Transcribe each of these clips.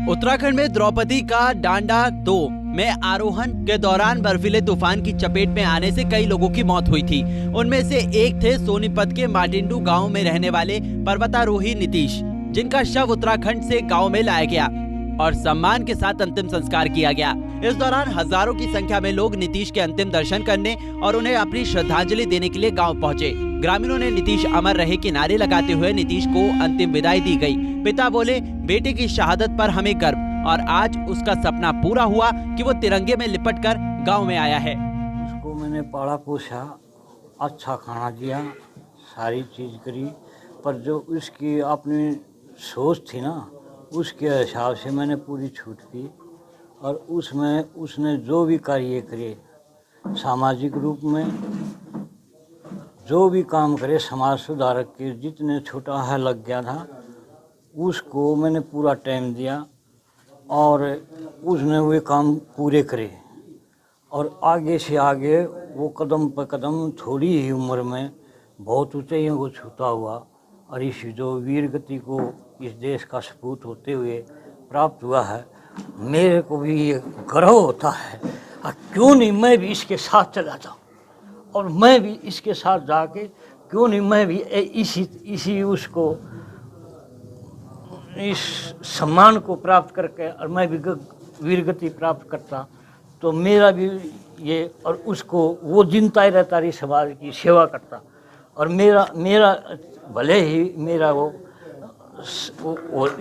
उत्तराखंड में द्रौपदी का डांडा 2 में आरोहण के दौरान बर्फीले तूफान की चपेट में आने से कई लोगों की मौत हुई थी। उनमें से एक थे सोनीपत के माटिंडू गांव में रहने वाले पर्वतारोही नीतीश, जिनका शव उत्तराखंड से गांव में लाया गया और सम्मान के साथ अंतिम संस्कार किया गया। इस दौरान हजारों की संख्या में लोग नीतीश के अंतिम दर्शन करने और उन्हें अपनी श्रद्धांजलि देने के लिए गांव पहुंचे। ग्रामीणों ने नीतीश अमर रहे के नारे लगाते हुए नीतीश को अंतिम विदाई दी गई। पिता बोले, बेटे की शहादत पर हमें गर्व और आज उसका सपना पूरा हुआ कि वो तिरंगे में लिपटकर गांव में आया है। उसको मैंने पाला पोसा, अच्छा खाना दिया, सारी चीज करी, पर जो उसकी अपनी सोच थी ना, उसके हिसाब से मैंने पूरी छूट की और उसमें उसने जो भी कार्य करे सामाजिक रूप में, जो भी काम करे समाज सुधारक के जितने छोटा है लग गया था, उसको मैंने पूरा टाइम दिया और उसने वे काम पूरे करे और आगे से आगे वो कदम पर कदम थोड़ी ही उम्र में बहुत ऊंचाइयों को छूता हुआ और इस जो वीर गति को इस देश का सपूत होते हुए प्राप्त हुआ है, मेरे को भी ये गर्व होता है। और क्यों नहीं मैं भी इसके साथ चला जाऊँ और मैं भी इसके साथ जाके क्यों नहीं मैं भी इसी उसको इस सम्मान को प्राप्त करके और मैं भी वीर गति प्राप्त करता तो मेरा भी ये और उसको वो जिनता ही रहता रही समाज की सेवा करता और मेरा भले ही मेरा वो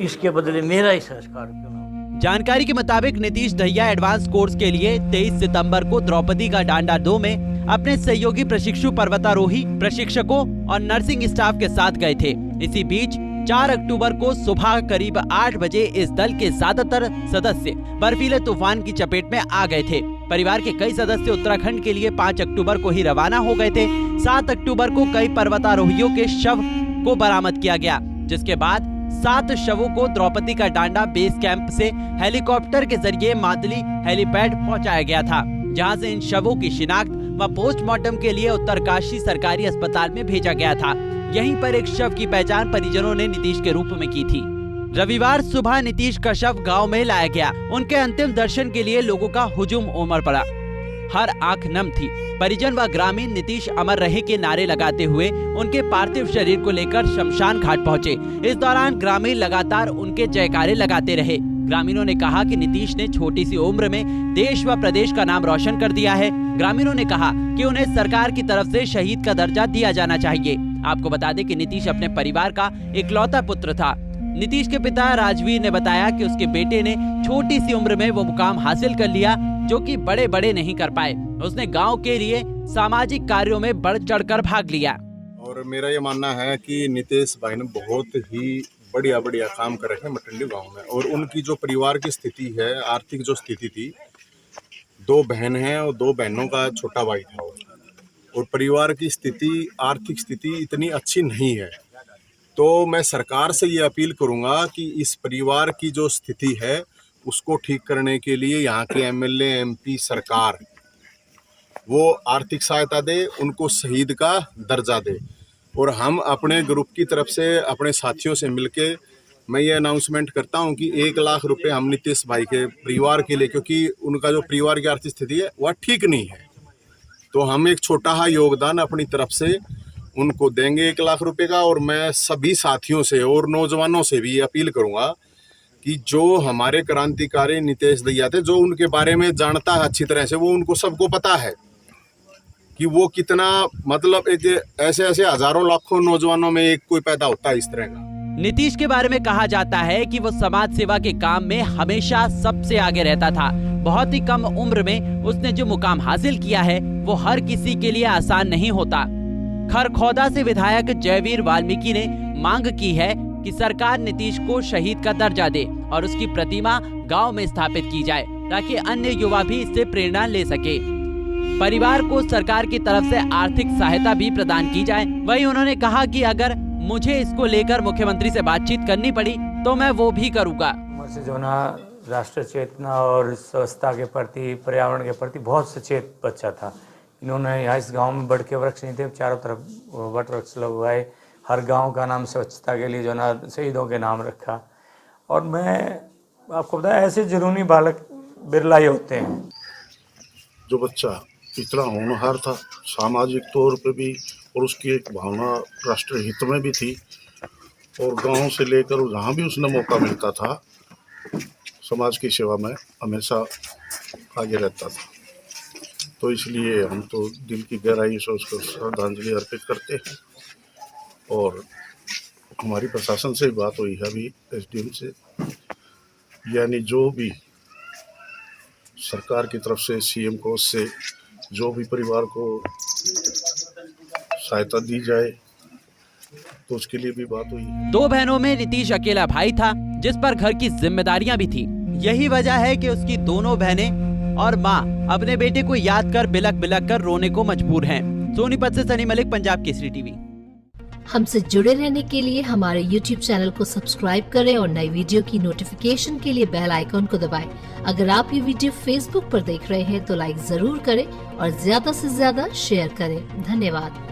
इसके बदले मेरा ही संस्कार क्यों ना। जानकारी के मुताबिक नीतीश दहिया एडवांस कोर्स के लिए 23 सितंबर को द्रौपदी का डांडा 2 में अपने सहयोगी प्रशिक्षु पर्वतारोही प्रशिक्षकों और नर्सिंग स्टाफ के साथ गए थे। इसी बीच 4 अक्टूबर को सुबह करीब 8 बजे इस दल के ज्यादातर सदस्य बर्फीले तूफान की चपेट में आ गए थे। परिवार के कई सदस्य उत्तराखंड के लिए 5 अक्टूबर को ही रवाना हो गए थे। 7 अक्टूबर को कई पर्वतारोहियों के शव को बरामद किया गया, जिसके बाद 7 शवों को द्रौपदी का डांडा बेस कैंप से हेलीकॉप्टर के जरिए मातली हेलीपैड पहुंचाया गया था, जहां से इन शवों की शिनाख्त व पोस्टमार्टम के लिए उत्तरकाशी सरकारी अस्पताल में भेजा गया था। यहीं पर एक शव की पहचान परिजनों ने नीतीश के रूप में की थी। रविवार सुबह नीतीश का शव गांव में लाया गया। उनके अंतिम दर्शन के लिए लोगों का हुजूम उमड़ पड़ा। हर आंख नम थी। परिजन व ग्रामीण नीतीश अमर रहे के नारे लगाते हुए उनके पार्थिव शरीर को लेकर शमशान घाट पहुंचे। इस दौरान ग्रामीण लगातार उनके जयकारे लगाते रहे। ग्रामीणों ने कहा कि नीतीश ने छोटी सी उम्र में देश व प्रदेश का नाम रोशन कर दिया है। ग्रामीणों ने कहा कि उन्हें सरकार की तरफ से शहीद का दर्जा दिया जाना चाहिए। आपको बता दें कि नीतीश अपने परिवार का इकलौता पुत्र था। नीतीश के पिता राजवीर ने बताया कि उसके बेटे ने छोटी सी उम्र में वो मुकाम हासिल कर लिया जो कि बड़े नहीं कर पाए। उसने गांव के लिए सामाजिक कार्यों में बढ़ चढ़कर भाग लिया। और मेरा ये मानना है कि नीतीश भाई ने बहुत ही बढ़िया काम कर रखे माटिंडू गांव में। और उनकी जो परिवार की स्थिति है, आर्थिक जो स्थिति थी, 2 बहन हैं और 2 बहनों का छोटा भाई था और परिवार की स्थिति, आर्थिक स्थिति इतनी अच्छी नहीं है। तो मैं सरकार से ये अपील करूंगा कि इस परिवार की जो स्थिति है उसको ठीक करने के लिए यहाँ के एमएलए, एमपी, सरकार वो आर्थिक सहायता दे, उनको शहीद का दर्जा दे। और हम अपने ग्रुप की तरफ से अपने साथियों से मिलके मैं ये अनाउंसमेंट करता हूँ कि 1 लाख रुपए हम नीतीश भाई के परिवार के लिए, क्योंकि उनका जो परिवार की आर्थिक स्थिति है वह ठीक नहीं है, तो हम एक छोटा सा योगदान अपनी तरफ से उनको देंगे 1 लाख रुपए का। और मैं सभी साथियों से और नौजवानों से भी अपील करूंगा कि जो हमारे क्रांतिकारी नीतीश दहिया थे, जो उनके बारे में जानता है अच्छी तरह से, वो उनको सबको पता है कि वो कितना, मतलब एक ऐसे हजारों लाखों नौजवानों में एक कोई पैदा होता है इस तरह का। नीतीश के बारे में कहा जाता है कि वो समाज सेवा के काम में हमेशा सबसे आगे रहता था। बहुत ही कम उम्र में उसने जो मुकाम हासिल किया है वो हर किसी के लिए आसान नहीं होता। खरखौदा से विधायक जयवीर वाल्मीकि ने मांग की है कि सरकार नीतीश को शहीद का दर्जा दे और उसकी प्रतिमा गांव में स्थापित की जाए ताकि अन्य युवा भी इससे प्रेरणा ले सके। परिवार को सरकार की तरफ से आर्थिक सहायता भी प्रदान की जाए। वहीं उन्होंने कहा कि अगर मुझे इसको लेकर मुख्यमंत्री से बातचीत करनी पड़ी तो मैं वो भी करूँगा। जो ना राष्ट्र चेतना और स्वच्छता के प्रति, पर्यावरण के प्रति बहुत सचेत बच्चा था। इन्होंने यहाँ इस गांव में बढ़ के वृक्ष नहीं थे, चारों तरफ वट वृक्ष लगवाए। हर गांव का नाम स्वच्छता के लिए जो ना शहीदों के नाम रखा। और मैं आपको पता है ऐसे जुनूनी बालक बिरला ही होते हैं। जो बच्चा इतना होनहार था सामाजिक तौर पे भी, और उसकी एक भावना राष्ट्रीय हित में भी थी, और गांव से लेकर जहाँ भी उसने मौका मिलता था समाज की सेवा में हमेशा आगे रहता था। तो इसलिए हम तो दिल की गहराई से उसको श्रद्धांजलि अर्पित करते हैं। और हमारी प्रशासन से बात हुई है अभी एसडीएम से, यानी जो भी सरकार की तरफ से सीएम कोष से जो भी परिवार को सहायता दी जाए तो उसके लिए भी बात हुई। दो बहनों में नीतीश अकेला भाई था जिस पर घर की जिम्मेदारियां भी थी। यही वजह है कि उसकी दोनों बहनें और माँ अपने बेटे को याद कर बिलक बिलक कर रोने को मजबूर हैं। सोनीपत से सनी मलिक, पंजाब केसरी टीवी। हमसे जुड़े रहने के लिए हमारे YouTube चैनल को सब्सक्राइब करें और नई वीडियो की नोटिफिकेशन के लिए बेल आइकॉन को दबाएं। अगर आप ये वीडियो Facebook पर देख रहे हैं तो लाइक जरूर करें और ज्यादा से ज्यादा शेयर करें। धन्यवाद।